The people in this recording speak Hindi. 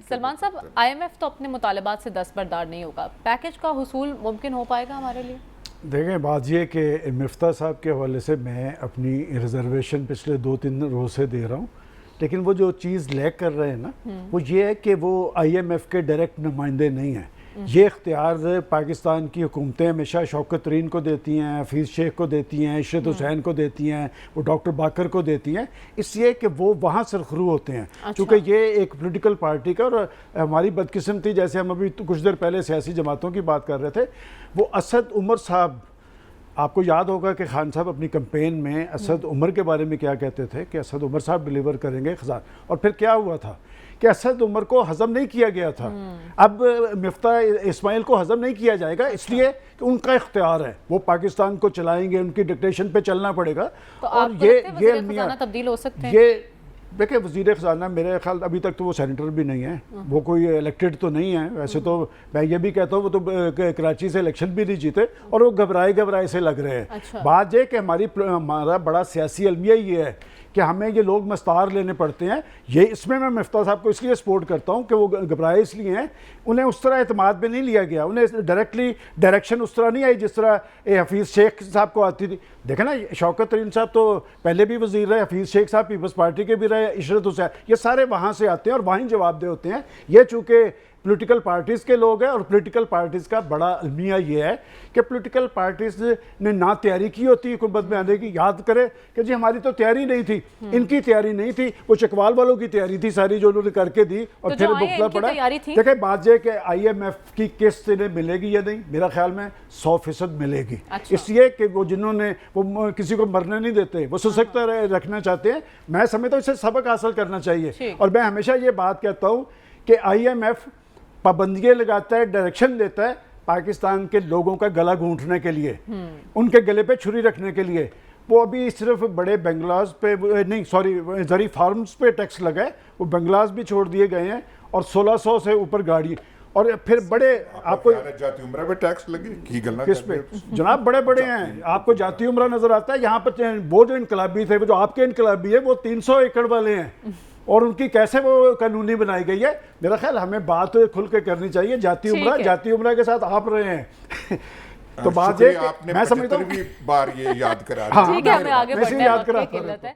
सलमान साहब, IMF तो अपने मुतालबात से दस्तबरदार नहीं होगा, पैकेज का हुसूल मुमकिन हो पाएगा हमारे लिए? देखें, बात यह कि मिफ्ता साहब के हवाले से मैं अपनी रिजर्वेशन पिछले 2-3 रोज़ से दे रहा हूँ, लेकिन वो जो चीज़ लैक कर रहे हैं ना, वो ये है कि वो IMF के डायरेक्ट नुमाइंदे नहीं हैं। ये इख्तियार पाकिस्तान की हुकूमतें हमेशा शौकत तरीन को देती हैं, हफीज़ शेख को देती हैं, इशरत हुसैन को देती हैं, वो डॉक्टर बाकर को देती हैं, इसलिए कि वो वहाँ सरखरू होते हैं। अच्छा। चूँकि ये एक पॉलिटिकल पार्टी का, और हमारी बदकिस्मती, जैसे हम अभी कुछ देर पहले सियासी जमातों की बात कर रहे थे, वो असद उमर साहब, आपको याद होगा कि खान साहब अपनी कैंपेन में असद उमर के बारे में क्या कहते थे कि असद उमर साहब डिलीवर करेंगे खजान, और फिर क्या हुआ था कि असद उमर को हजम नहीं किया गया था। अब मिफ्ता इस्माइल को हजम नहीं किया जाएगा, इसलिए कि उनका इख्तियार है, वो पाकिस्तान को चलाएंगे, उनकी डिक्टेशन पे चलना पड़ेगा। तो और आपको ये लगता है वज़ीर-ए-ख़ज़ाना तब्दील हो सकते हैं? ये देखिए, वज़ीर ख़ज़ाना मेरे ख्याल अभी तक तो वो सेनेटर भी नहीं है, वो कोई इलेक्टेड तो नहीं है। वैसे तो मैं ये भी कहता हूँ वो तो कराची से इलेक्शन भी नहीं जीते, और वो घबराए से लग रहे हैं। अच्छा। बात ये कि हमारा बड़ा सियासी अलमिया ये है कि हमें ये लोग मस्तार लेने पड़ते हैं। ये इसमें मैं मिफ्ता साहब को इसलिए सपोर्ट करता हूँ कि वो घबराए इसलिए हैं, उन्हें उस तरह एतमाद में नहीं लिया गया, उन्हें डायरेक्टली डायरेक्शन उस तरह नहीं आई जिस तरह हफीज़ शेख साहब को आती थी। देखे ना, शौकत तरीन साहब तो पहले भी वज़ीर रहे, हफीज़ शेख साहब पीपल्स पार्टी के भी रहे, इशरत हुसैन, ये सारे वहाँ से आते हैं और वहीं जवाबदेह होते हैं। ये चूँकि पॉलिटिकल पार्टीज़ के लोग हैं, और पॉलिटिकल पार्टीज़ का बड़ा अलमिया ये है कि पॉलिटिकल पार्टीज़ ने ना तैयारी की होती हुकूमत में आने की। याद करें कि जी हमारी तो तैयारी नहीं थी, इनकी तैयारी नहीं थी, वो चकवाल वालों की तैयारी थी सारी, जो उन्होंने करके दी, और तो फिर जो आए बुकला इनकी पड़ा। तैयारी थी? देखिए, बात यह कि IMF की किस्त इन्हें मिलेगी या नहीं, मेरा ख्याल में 100% मिलेगी। अच्छा। इसलिए कि वो जिन्होंने वो किसी को मरने नहीं देते, वो सशक्त रखना चाहते हैं। मैं समझता हूँ इससे सबक हासिल करना चाहिए। और मैं हमेशा ये बात कहता हूँ कि IMF पाबंदियाँ लगाता है, डायरेक्शन देता है पाकिस्तान के लोगों का गला घूंटने के लिए, उनके गले पे छुरी रखने के लिए। वो अभी सिर्फ बड़े बंगलाज पे नहीं, सॉरी, जरी फार्म्स पे टैक्स लगा है, वो बंगलाज भी छोड़ दिए गए हैं, और 1600 से ऊपर गाड़ी, और फिर बड़े आपको जाती उम्र पे टैक्स लगे की गलना किस पे जनाब, बड़े बड़े हैं। आपको जाती उम्र नजर आता है यहाँ पर? वो जो इनकलाबी थे, वो जो आपके इनकलाबी है, वो 300 एकड़ वाले हैं, और उनकी कैसे वो कानूनी बनाई गई है। मेरा ख्याल हमें बात खुल के करनी चाहिए। जाती उम्र के साथ आप रहे हैं तो बात ये, आपने मैं समझता हूँ बार ये याद करा। ठीक है, हमें आगे बढ़ना है, वक्त की किल्लत है।